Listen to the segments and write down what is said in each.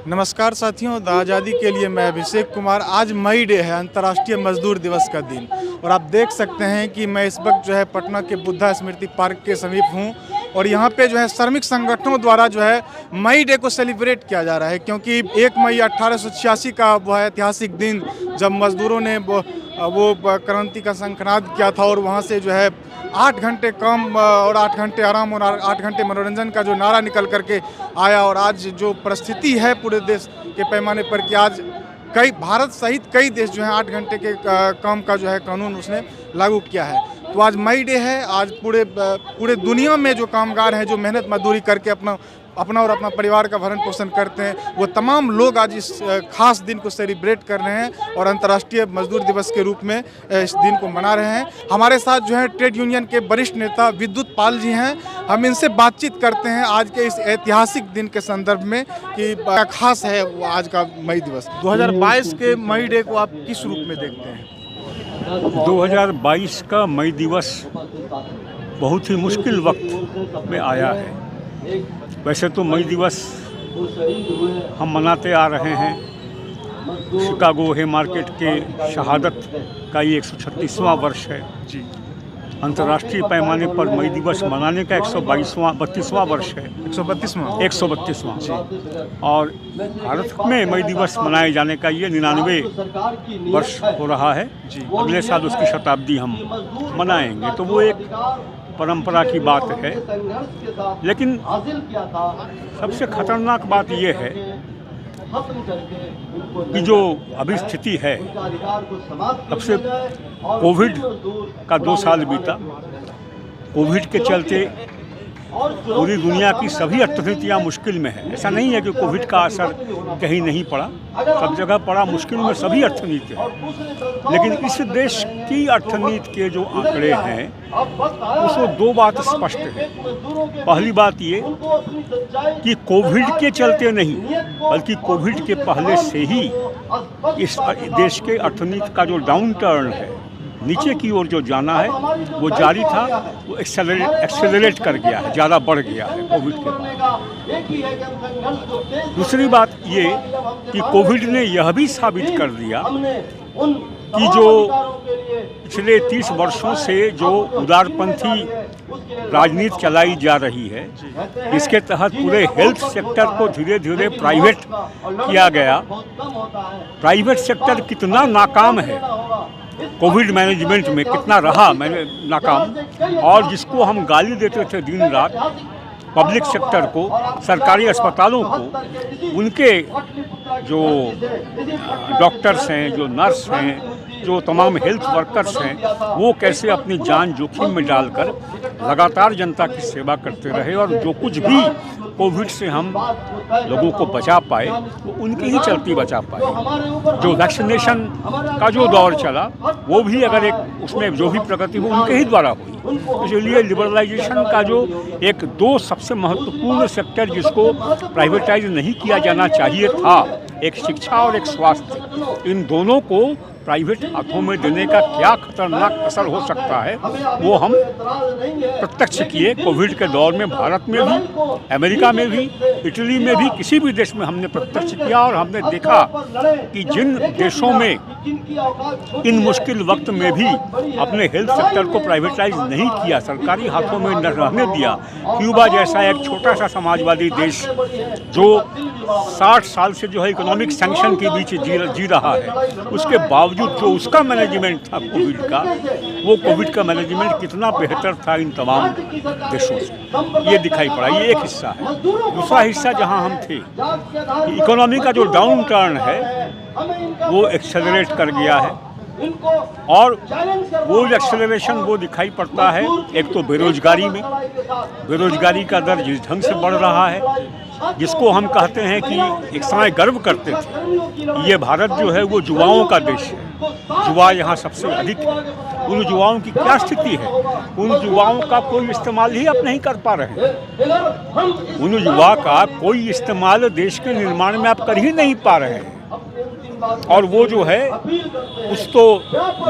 नमस्कार साथियों, द आज़ादी के लिए मैं अभिषेक कुमार। आज मई डे है, अंतर्राष्ट्रीय मजदूर दिवस का दिन, और आप देख सकते हैं कि मैं इस वक्त जो है पटना के बुद्धा स्मृति पार्क के समीप हूं, और यहां पे जो है श्रमिक संगठनों द्वारा जो है मई डे को सेलिब्रेट किया जा रहा है, क्योंकि 1 मई 1886 का वो है ऐतिहासिक दिन जब मजदूरों ने वो क्रांति का शंखनाद किया था, और वहाँ से जो है 8 घंटे काम और 8 घंटे आराम और 8 घंटे मनोरंजन का जो नारा निकल करके आया। और आज जो परिस्थिति है पूरे देश के पैमाने पर कि आज कई भारत सहित कई देश जो हैं 8 घंटे के काम का जो है कानून उसने लागू किया है। तो आज मई डे है। आज पूरे दुनिया में जो कामगार हैं, जो मेहनत मजदूरी करके अपना और अपना परिवार का भरण पोषण करते हैं, वो तमाम लोग आज इस खास दिन को सेलिब्रेट कर रहे हैं और अंतर्राष्ट्रीय मजदूर दिवस के रूप में इस दिन को मना रहे हैं। हमारे साथ जो है ट्रेड यूनियन के वरिष्ठ नेता विद्युत पाल जी हैं। हम इनसे बातचीत करते हैं आज के इस ऐतिहासिक दिन के संदर्भ में कि क्या खास है वो आज का मई दिवस। 2022 के मई डे को आप किस रूप में देखते हैं? 2022 का मई दिवस बहुत ही मुश्किल वक्त में आया है। वैसे तो मई दिवस हम मनाते आ रहे हैं। शिकागो हे मार्केट के शहादत का ये 136वां वर्ष है जी। अंतर्राष्ट्रीय पैमाने पर मई दिवस मनाने का 132वां वर्ष है। 132वां जी। और भारत में मई दिवस मनाए जाने का ये 99 वर्ष हो रहा है जी। अगले साल उसकी शताब्दी हम मनाएंगे, तो वो एक परंपरा की बात है। लेकिन सबसे खतरनाक बात यह है कि जो अभी स्थिति है, तब से कोविड का 2 साल बीता। कोविड के चलते पूरी दुनिया की सभी अर्थनीतियाँ मुश्किल में है। ऐसा नहीं है कि कोविड का असर कहीं नहीं पड़ा, सब जगह पड़ा। मुश्किल में सभी अर्थनीति है। लेकिन इस देश की अर्थनीति के जो आंकड़े हैं, उसमें 2 बात स्पष्ट है। पहली बात ये कि कोविड के चलते नहीं, बल्कि कोविड के पहले से ही इस देश के अर्थनीति का जो डाउन टर्न है, नीचे की ओर जो जाना है, वो जारी था। वो एक्सेलरेट कर गया है, ज़्यादा बढ़ गया है कोविड के बाद। दूसरी बात ये कि कोविड ने यह भी साबित कर दिया कि जो पिछले 30 वर्षों से जो उदारपंथी राजनीति चलाई जा रही है, इसके तहत पूरे हेल्थ सेक्टर को धीरे धीरे प्राइवेट किया गया। प्राइवेट सेक्टर कितना नाकाम है कोविड मैनेजमेंट में, कितना रहा नाकाम, और जिसको हम गाली देते थे दिन रात, पब्लिक सेक्टर को, सरकारी अस्पतालों को, उनके जो डॉक्टर्स हैं, जो नर्स हैं, जो तमाम हेल्थ वर्कर्स हैं, वो कैसे अपनी जान जोखिम में डालकर लगातार जनता की सेवा करते रहे, और जो कुछ भी कोविड से हम लोगों को बचा पाए, वो उनकी ही चलती बचा पाए। जो वैक्सीनेशन का जो दौर चला, वो भी अगर एक उसमें जो भी प्रगति हो, उनके ही द्वारा हुई। इसलिए लिबरलाइजेशन का जो 2 सबसे महत्वपूर्ण सेक्टर जिसको प्राइवेटाइज नहीं किया जाना चाहिए था, एक शिक्षा और एक स्वास्थ्य, इन दोनों को प्राइवेट हाथों में देने का क्या खतरनाक असर हो सकता है, वो हम प्रत्यक्ष किए। कोविड के दौर में भारत में भी, अमेरिका में भी, इटली में भी, किसी भी देश में हमने प्रत्यक्ष किया, और हमने देखा कि जिन देशों में इन मुश्किल वक्त में भी अपने हेल्थ सेक्टर को प्राइवेटाइज नहीं किया, सरकारी हाथों में न रहने दिया, क्यूबा जैसा एक छोटा सा समाजवादी देश जो 60 साल से जो है इकोनॉमिक सैंक्शन के बीच जी रहा है, उसके बावजूद जो उसका मैनेजमेंट था कोविड का, वो कोविड का मैनेजमेंट कितना बेहतर था इन तमाम देशों से, ये दिखाई पड़ा। ये एक हिस्सा है। दूसरा हिस्सा जहां हम थे, इकोनॉमी का जो डाउन टर्न है वो एक्सेलरेट कर गया है, और वो एक्सेलरेशन वो दिखाई पड़ता है एक तो बेरोजगारी में। बेरोजगारी का दर जिस ढंग से बढ़ रहा है, जिसको हम कहते हैं कि एक समय गर्व करते थे, ये भारत जो है वो युवाओं का देश है, युवा यहाँ सबसे अधिक है। उन युवाओं की क्या स्थिति है? उन युवाओं का कोई इस्तेमाल ही आप नहीं कर पा रहे हैं। उन युवा का कोई इस्तेमाल देश के निर्माण में आप कर ही नहीं पा रहे हैं, और वो जो है कुछ तो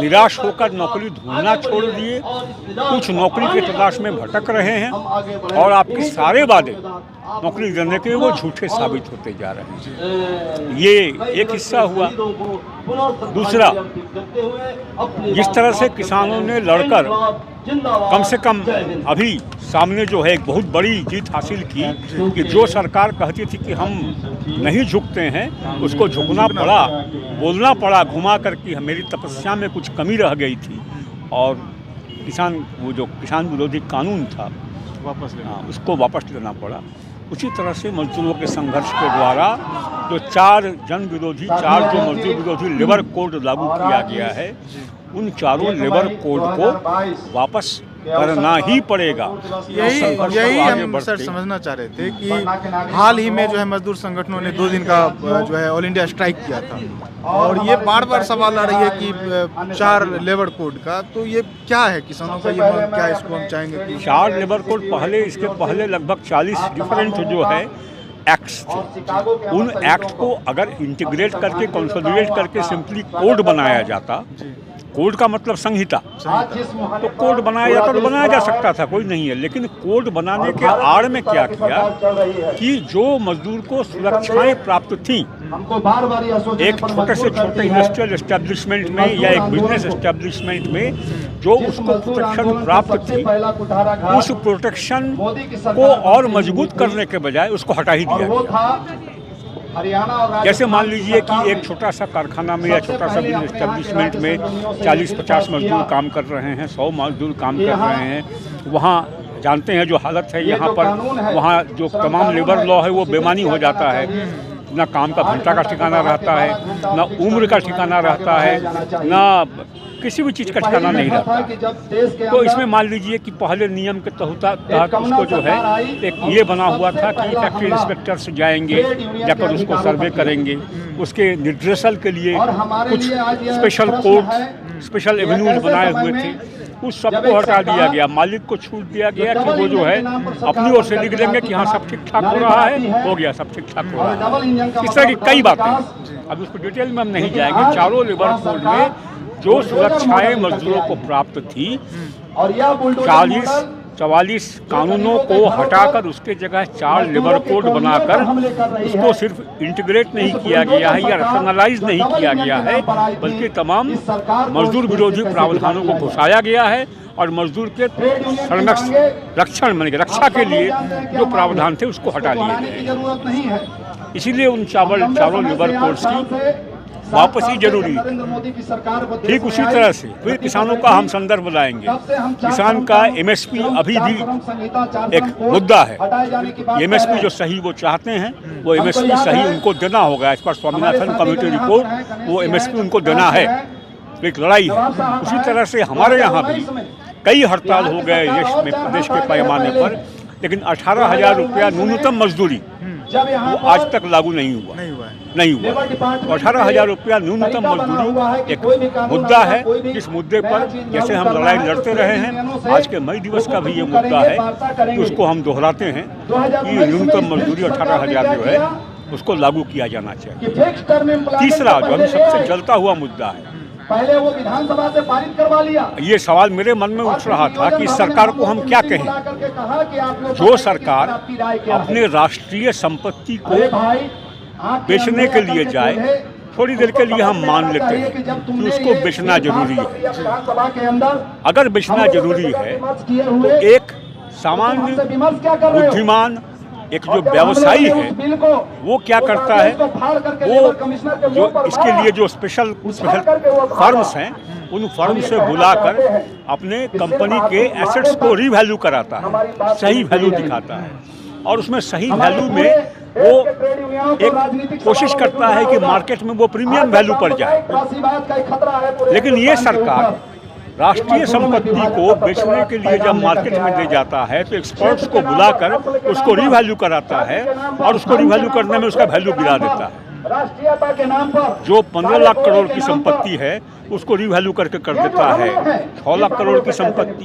निराश होकर नौकरी ढूंढना छोड़ दिए, कुछ नौकरी की तलाश में भटक रहे हैं, और आपके सारे वादे नौकरी देने के वो झूठे साबित होते जा रहे हैं। ये एक हिस्सा हुआ। दूसरा, जिस तरह से किसानों ने लड़कर कम से कम अभी सामने जो है एक बहुत बड़ी जीत हासिल की कि जो सरकार कहती थी कि हम नहीं झुकते हैं, उसको झुकना पड़ा, बोलना पड़ा घुमा कर कि मेरी तपस्या में कुछ कमी रह गई थी, और वो जो किसान विरोधी कानून था उसको वापस लेना पड़ा। उसी तरह से मजदूरों के संघर्ष के द्वारा जो चार मजदूर विरोधी लेबर कोड लागू किया गया है, उन चारों लेबर कोड को वापस करना ही पड़ेगा। यही हम सर समझना चाह रहे थे कि हाल ही में जो है मजदूर संगठनों ने 2 दिन का जो है ऑल इंडिया स्ट्राइक किया था, और ये बार बार सवाल आ रही है कि 4 लेबर कोड का, तो ये क्या है किसानों का ये मांग, क्या इसको हम चाहेंगे कि 4 लेबर कोड इसके पहले लगभग 40 डिफरेंट जो है एक्ट्स थे। उन एक्ट को अगर इंटीग्रेट करके कंसोलिडेट करके सिंपली कोड बनाया जाता, कोड का मतलब संहिता, तो कोड बनाया जाता तो बनाया जा सकता था, कोई नहीं है। लेकिन कोड बनाने के आड़ में क्या किया कि जो मजदूर को सुरक्षाएं प्राप्त थी, एक छोटे से छोटे इंडस्ट्रियल एस्टेब्लिशमेंट में या एक बिजनेस एस्टेब्लिशमेंट में जो उसको प्रोटेक्शन प्राप्त थी, उस प्रोटेक्शन को और मजबूत करने के बजाय उसको हटा ही दिया गया। जैसे मान लीजिए कि एक छोटा सा कारखाना में या छोटा सा बिजनेस एस्टेब्लिशमेंट में 40-50 मजदूर काम कर रहे हैं, 100 मजदूर काम कर रहे हैं, वहाँ जानते हैं जो हालत है यहाँ पर, वहाँ जो तमाम लेबर लॉ है वो बेमानी हो जाता है, ना काम का घंटा का ठिकाना रहता है, ना उम्र का ठिकाना रहता है, ना किसी भी चीज़ का ठिकाना नहीं रहता। तो इसमें मान लीजिए कि पहले नियम के तहत उसको जो है एक ये बना हुआ था कि फैक्ट्री इंस्पेक्टर्स जाएंगे, जाकर उसको सर्वे करेंगे, उसके निर्देशन के लिए कुछ स्पेशल कोर्ट, स्पेशल एवेन्यूज बनाए हुए थे, उस सबको हटा दिया गया। मालिक को छूट दिया गया कि वो जो है अपनी ओर से लिख देंगे कि हाँ सब ठीक ठाक हो रहा है, हो गया, सब ठीक ठाक हो रहा है। इस तरह की कई बातें, अब उसको डिटेल में हम नहीं जाएंगे। चारों लेबर कोड में जो सुरक्षाएं मजदूरों को प्राप्त थी, 44 कानूनों को हटाकर उसके जगह 4 लेबर कोड बनाकर उसको सिर्फ इंटीग्रेट नहीं किया गया है या रैशनलाइज नहीं किया गया है, बल्कि तमाम मजदूर विरोधी प्रावधानों को घुसाया गया है और मजदूर के रक्षा के लिए जो प्रावधान थे उसको हटा लिए गए। इसीलिए उन चारों लेबर कोड्स की वापसी जरूरी है। ठीक उसी तरह से फिर किसानों का हम संदर्भ लाएंगे। किसान का एमएसपी अभी भी एक मुद्दा है। एमएसपी जो सही वो चाहते हैं, वो एमएसपी सही उनको देना होगा। इस पर स्वामीनाथन कमेटी रिपोर्ट, वो एमएसपी उनको देना है, एक लड़ाई है। उसी तरह से हमारे यहाँ भी कई हड़ताल हो गए देश के पैमाने पर, लेकिन 18,000 रुपया न्यूनतम मजदूरी वो आज तक लागू नहीं हुआ। 18,000 रुपया न्यूनतम मजदूरी एक मुद्दा है। इस मुद्दे पर जैसे हम लड़ाई लड़ते रहे हैं, आज के मई दिवस का भी ये मुद्दा है कि उसको हम दोहराते हैं कि न्यूनतम मजदूरी 18,000 जो है उसको लागू किया जाना चाहिए। तीसरा जो अभी सबसे जलता हुआ मुद्दा है, पहले वो विधानसभा से पारित करवा लिया। ये सवाल मेरे मन में उठ रहा था कि सरकार को हम क्या कहें। जो सरकार अपने राष्ट्रीय संपत्ति को बेचने के लिए जाए, थोड़ी देर के लिए हम मान लेते हैं कि उसको बेचना जरूरी है। अगर बेचना जरूरी है तो एक सामान्य बुद्धिमान एक जो व्यवसायी है वो क्या करता है, वो जो इसके लिए जो स्पेशल फर्म्स हैं, उन फर्म से बुलाकर अपने कंपनी के एसेट्स को रीवैल्यू कराता है, सही वैल्यू दिखाता है, और उसमें सही वैल्यू में वो एक कोशिश करता है कि मार्केट में वो प्रीमियम वैल्यू पर जाए। लेकिन ये सरकार राष्ट्रीय संपत्ति को बेचने के लिए जब मार्केट में ले जाता है तो एक्सपर्ट्स को बुलाकर उसको रीवैल्यू कराता है और उसको रीवैल्यू करने में उसका वैल्यू गिरा देता है। राष्ट्रीयता के नाम पर जो 15 लाख करोड़ की संपत्ति है उसको रिवैल्यू करके कर देता है 6 लाख करोड़ की संपत्ति।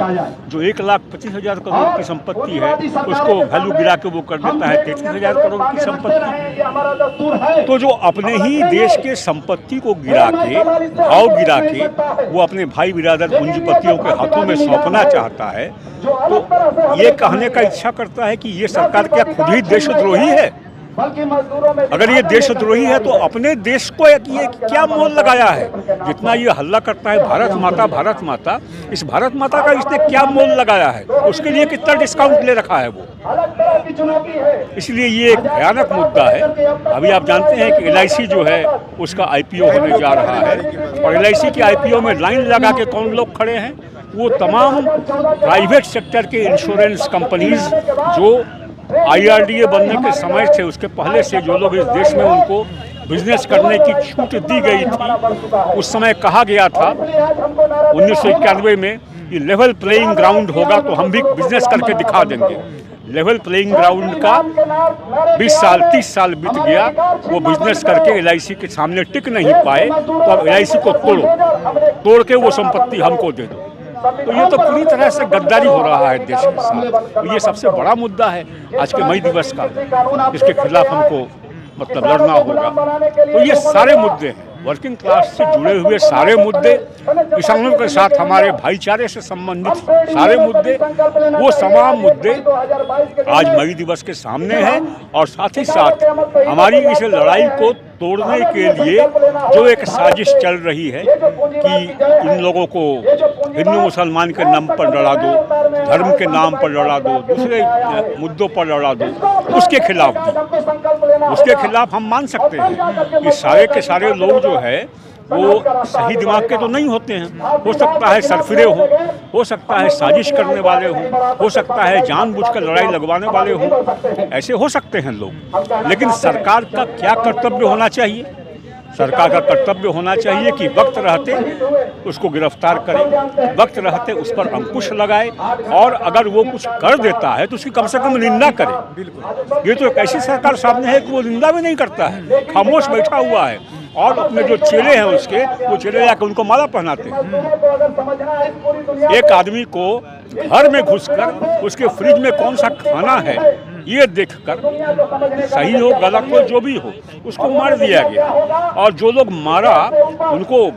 जो 1,25,000 करोड़ की संपत्ति है उसको वैल्यू गिरा के वो कर देता है 33,000 करोड़ की संपत्ति। तो जो अपने ही देश के संपत्ति को गिरा के, भाव गिरा के वो अपने भाई बिरादर पूंजीपतियों के हाथों में सौंपना चाहता है, तो ये कहने का इच्छा करता है कि ये सरकार क्या खुद ही देशद्रोही है? अगर ये देशद्रोही है तो अपने देश को ये क्या मोल लगाया है? जितना ये हल्ला करता है भारत माता, इस भारत माता का इसने क्या मोल लगाया है? उसके लिए कितना डिस्काउंट ले रखा है वो? इसलिए ये एक भयानक मुद्दा है। अभी आप जानते हैं कि LIC जो है उसका IPO होने जा रहा है, और LIC के IPO में लाइन लगा के कौन लोग खड़े हैं? वो तमाम प्राइवेट सेक्टर के इंश्योरेंस कंपनीज जो IRDA बनने के समय से उसके पहले से जो लोग इस देश में उनको बिजनेस करने की छूट दी गई थी, उस समय कहा गया था 1991 में कि लेवल प्लेइंग ग्राउंड होगा तो हम भी बिजनेस करके दिखा देंगे। लेवल प्लेइंग ग्राउंड का 20 साल 30 साल बीत गया, वो बिजनेस करके LIC के सामने टिक नहीं पाए, तो अब LIC को तोड़ के वो संपत्ति हमको दे दो। तो ये तो पूरी तरह से गद्दारी हो रहा है देश के साथ। तो ये सबसे बड़ा मुद्दा है आज के मई दिवस का, इसके खिलाफ हमको मतलब लड़ना होगा। तो ये सारे मुद्दे हैं, वर्किंग क्लास से जुड़े हुए सारे मुद्दे, किसानों के साथ हमारे भाईचारे से संबंधित सारे मुद्दे, वो तमाम मुद्दे आज मई दिवस के सामने हैं। और साथ ही साथ हमारी इस लड़ाई को तोड़ने के लिए जो एक साजिश चल रही है कि इन लोगों को हिंदू मुसलमान के नाम पर लड़ा दो, धर्म के नाम पर लड़ा दो, दूसरे मुद्दों पर लड़ा दो, उसके खिलाफ हम मान सकते हैं कि सारे के सारे लोग जो है वो सही दिमाग के तो नहीं होते हैं। हो सकता है सरफिरे हो सकता है साजिश करने वाले हो सकता है जानबूझकर लड़ाई लगवाने वाले हो, ऐसे हो सकते हैं लोग। लेकिन सरकार का क्या कर्तव्य होना चाहिए? सरकार का कर्तव्य होना चाहिए कि वक्त रहते उसको गिरफ्तार करे, वक्त रहते उस पर अंकुश लगाए, और अगर वो कुछ कर देता है तो उसकी कम से कम निंदा करे। ये तो एक ऐसी सरकार सामने है कि वो निंदा भी नहीं करता है, खामोश बैठा हुआ है, और अपने जो चेले हैं उसके, वो चेले जाकर उनको माला पहनाते हैं। एक आदमी को घर में घुसकर उसके फ्रिज में कौन सा खाना है ये देखकर, सही हो गलत हो जो भी हो, उसको मार दिया गया। और जो लोग मारा उनको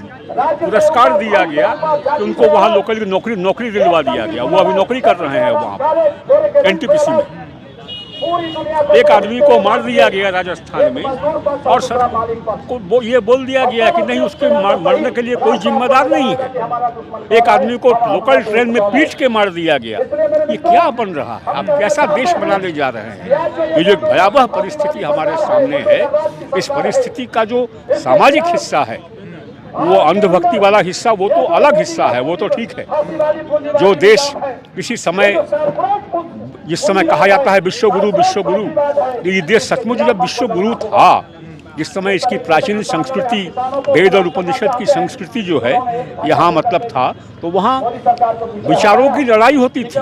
पुरस्कार दिया गया कि उनको वहाँ लोकल की नौकरी दिलवा दिया गया। वो अभी नौकरी कर रहे हैं वहाँ पर NTPC में। एक आदमी को मार दिया गया राजस्थान में, और सर को ये बोल दिया गया कि नहीं, उसके मरने के लिए कोई जिम्मेदार नहीं है। एक आदमी को लोकल ट्रेन में पीट के मार दिया गया। ये क्या बन रहा है? आप कैसा देश बनाने जा रहे हैं? ये जो भयावह परिस्थिति हमारे सामने है, इस परिस्थिति का जो सामाजिक हिस्सा है, वो अंधभक्ति वाला हिस्सा, वो तो अलग हिस्सा है, वो तो ठीक है। जो देश किसी समय, जिस समय कहा जाता है विश्व गुरु, ये देश सचमुच जब विश्व गुरु था, जिस समय इसकी प्राचीन संस्कृति, वेद और उपनिषद की संस्कृति जो है यहाँ मतलब था, तो वहाँ विचारों की लड़ाई होती थी,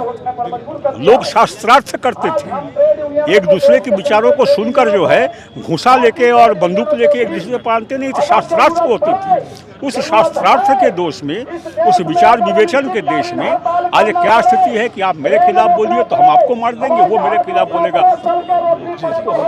लोग शास्त्रार्थ करते थे, एक दूसरे के विचारों को सुनकर जो है घूंसा लेके और बंदूक लेके एक दूसरे पर आते नहीं थे, शास्त्रार्थ होती थी। उस शास्त्रार्थ के दोष में, उस विचार विवेचन के देश में आज क्या स्थिति है कि आप मेरे खिलाफ बोलिए तो हम आपको मार देंगे, वो मेरे खिलाफ बोलेगा।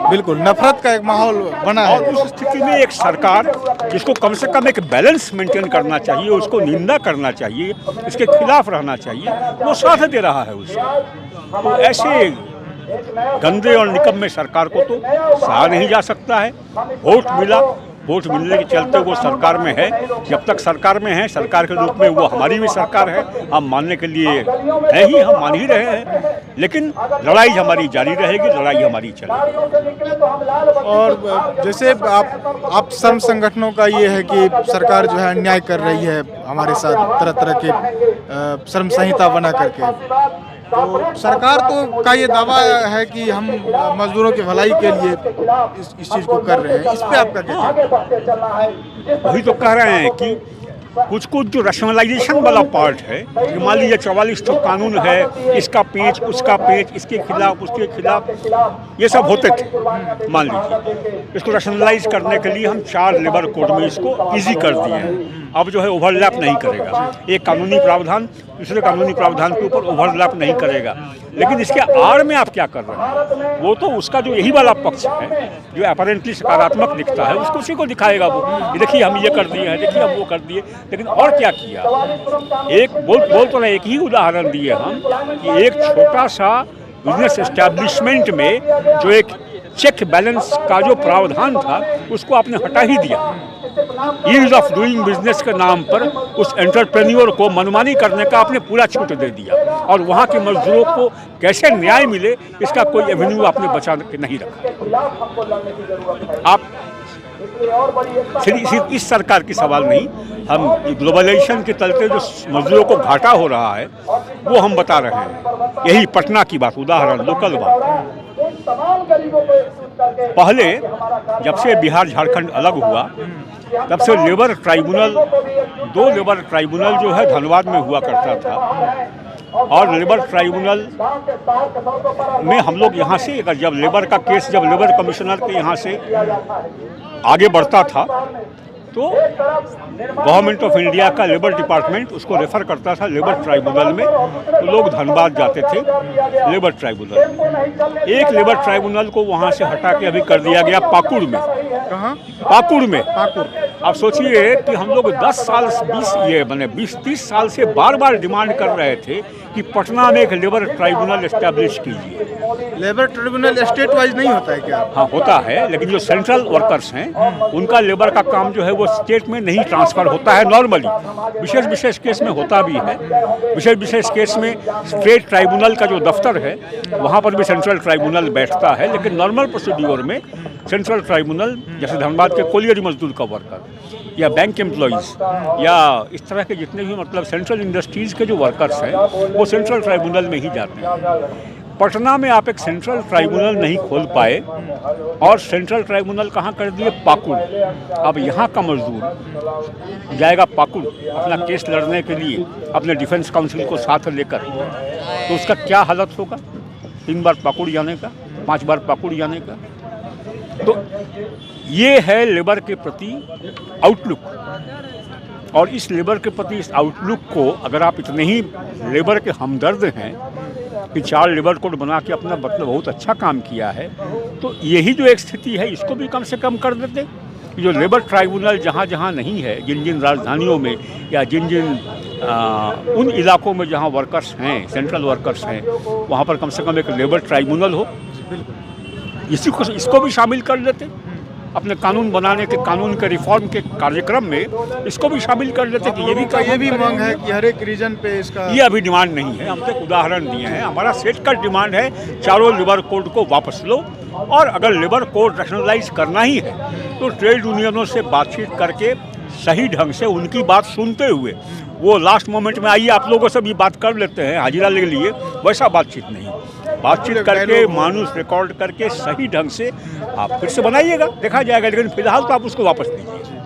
बिल्कुल नफरत का एक माहौल बना है। और उस स्थिति में एक सरकार जिसको कम से कम एक बैलेंस मेंटेन करना चाहिए, उसको निंदा करना चाहिए, इसके खिलाफ रहना चाहिए, वो साथ दे रहा है उसको। तो ऐसे गंदे और निकम्मे सरकार को तो सहा नहीं जा सकता है। वोट मिलने के चलते वो सरकार में है। जब तक सरकार में है, सरकार के रूप में वो हमारी भी सरकार है, हम मानने के लिए है ही, हम मान ही रहे हैं। लेकिन लड़ाई हमारी जारी रहेगी, लड़ाई हमारी चलेगी। और जैसे आप श्रम संगठनों का ये है कि सरकार जो है अन्याय कर रही है हमारे साथ, तरह तरह के श्रम संहिता बना करके, तो सरकार तो का ये दावा है कि हम मजदूरों की भलाई के लिए इस चीज़ को कर रहे हैं। इस पे आपका क्या कहना है? वही तो कह रहे हैं कि कुछ कुछ जो रैशनलाइजेशन वाला पार्ट है कि मान लीजिए 44 तो कानून है, इसका पेच उसका पेच, इसके खिलाफ उसके खिलाफ, ये सब होते थे। मान लीजिए इसको रैशनलाइज करने के लिए हम 4 लेबर कोड में इसको इजी कर दिए हैं। अब जो है ओवरलैप नहीं करेगा, एक कानूनी प्रावधान दूसरे कानूनी प्रावधान के ऊपर ओवरलैप नहीं करेगा। लेकिन इसके आड़ में आप क्या कर रहे हैं, वो तो उसका जो यही वाला पक्ष है जो अपरेंटली सकारात्मक दिखता है उसको उसी को दिखाएगा। वो ये देखिए हम ये कर दिए हैं, देखिए हम वो कर दिए, लेकिन और क्या किया। एक बोल तो एक ही उदाहरण दिए हम कि एक छोटा सा बिजनेस एस्टैब्लिशमेंट में जो एक चेक बैलेंस का जो प्रावधान था उसको आपने हटा ही दिया। ईज ऑफ डूइंग बिजनेस के नाम पर उस एंटरप्रेन्योर को मनमानी करने का आपने पूरा छूट दे दिया, और वहाँ के मजदूरों को कैसे न्याय मिले इसका कोई एवेन्यू आपने बचा के नहीं रखा। आप सिर्फ इस सरकार की सवाल नहीं, हम ग्लोबलाइजेशन के चलते जो मजदूरों को घाटा हो रहा है वो हम बता रहे हैं। यही पटना की बात, उदाहरण लोकल बात। पहले जब से बिहार झारखंड अलग हुआ तब से लेबर ट्राइब्यूनल, 2 लेबर ट्राइब्यूनल जो है धनबाद में हुआ करता था, और लेबर ट्राइब्यूनल में हम लोग यहाँ से अगर जब लेबर का केस जब लेबर कमिश्नर के यहाँ से आगे बढ़ता था तो गवर्नमेंट ऑफ इंडिया का लेबर डिपार्टमेंट उसको रेफर करता था लेबर ट्राइब्यूनल में, तो लोग धनबाद जाते थे लेबर ट्राइब्यूनल। एक लेबर ट्राइब्यूनल को वहाँ से हटा के अभी कर दिया गया पाकुड़ में। कहाँ? पाकुड़ में। आप सोचिए कि हम लोग 10 साल 20-30 साल से बार बार डिमांड कर रहे थे कि पटना में एक लेबर ट्राइब्यूनल एस्टैब्लिश कीजिए। लेबर ट्रिब्यूनल स्टेट वाइज नहीं होता है क्या? हाँ होता है, लेकिन जो सेंट्रल वर्कर्स हैं उनका लेबर का काम जो है वो स्टेट में नहीं ट्रांसफ़र होता है नॉर्मली। विशेष केस में होता भी है, विशेष केस में स्टेट ट्राइब्यूनल का जो दफ्तर है वहाँ पर भी सेंट्रल ट्राइब्यूनल बैठता है, लेकिन नॉर्मल प्रोसीड्योर में सेंट्रल ट्राइब्यूनल जैसे धनबाद के कोलियरी मजदूर का वर्कर या बैंक एम्प्लॉइज़ या इस तरह के जितने भी मतलब सेंट्रल इंडस्ट्रीज़ के जो वर्कर्स हैं वो सेंट्रल ट्राइब्यूनल में ही जाते हैं। पटना में आप एक सेंट्रल ट्राइब्यूनल नहीं खोल पाए और सेंट्रल ट्राइब्यूनल कहाँ कर दिए? पाकुड़। अब यहाँ का मजदूर जाएगा पाकुड़ अपना केस लड़ने के लिए अपने डिफेंस काउंसिल को साथ लेकर, तो उसका क्या हालत होगा? 3 बार पाकुड़ जाने का, 5 बार पाकुड़ जाने का। तो ये है लेबर के प्रति आउटलुक, और इस लेबर के प्रति इस आउटलुक को अगर आप इतने ही लेबर के हमदर्द हैं कि 4 लेबर कोड बना के अपना मतलब बहुत अच्छा काम किया है, तो यही जो एक स्थिति है इसको भी कम से कम कर देते। जो लेबर ट्राइब्यूनल जहाँ जहाँ नहीं है, जिन जिन राजधानियों में या जिन जिन उन इलाकों में जहाँ वर्कर्स हैं, सेंट्रल वर्कर्स हैं, वहाँ पर कम से कम एक लेबर ट्राइब्यूनल हो। इसको भी शामिल कर लेते अपने कानून बनाने के, कानून के रिफॉर्म के कार्यक्रम में इसको भी शामिल कर लेते कि ये भी मांग है कि हर एक रीजन पे इसका। ये अभी डिमांड नहीं है, हम तो उदाहरण दिए हैं। हमारा सेट का डिमांड है 4 लेबर कोड को वापस लो, और अगर लेबर कोड रैशनलाइज करना ही है तो ट्रेड यूनियनों से बातचीत करके सही ढंग से उनकी बात सुनते हुए, वो लास्ट मोमेंट में आइए आप लोगों से भी बात कर लेते हैं हाजिरा ले लिए, वैसा बातचीत नहीं। बातचीत करके मानूस रिकॉर्ड करके सही ढंग से आप फिर से बनाइएगा, देखा जाएगा। लेकिन फिलहाल तो आप उसको वापस दीजिए,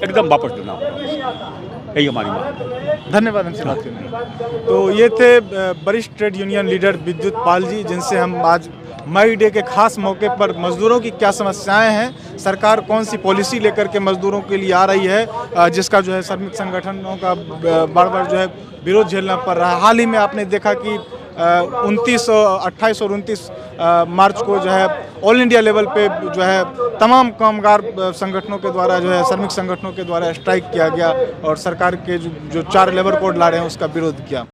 एकदम वापस देना होगा, यही हमारी बात। धन्यवाद हमसे बात करने। तो ये थे वरिष्ठ ट्रेड यूनियन लीडर विद्युत पाल जी, जिनसे हम आज मई डे के खास मौके पर मजदूरों की क्या समस्याएं हैं, सरकार कौन सी पॉलिसी लेकर के मजदूरों के लिए आ रही है, जिसका जो है श्रमिक संगठनों का बार बार जो है विरोध झेलना पड़ रहा है। हाल ही में आपने देखा कि 28 और 29 मार्च को जो है ऑल इंडिया लेवल पे जो है तमाम कामगार संगठनों के द्वारा जो है श्रमिक संगठनों के द्वारा स्ट्राइक किया गया, और सरकार के जो 4 लेबर कोड ला रहे हैं उसका विरोध किया।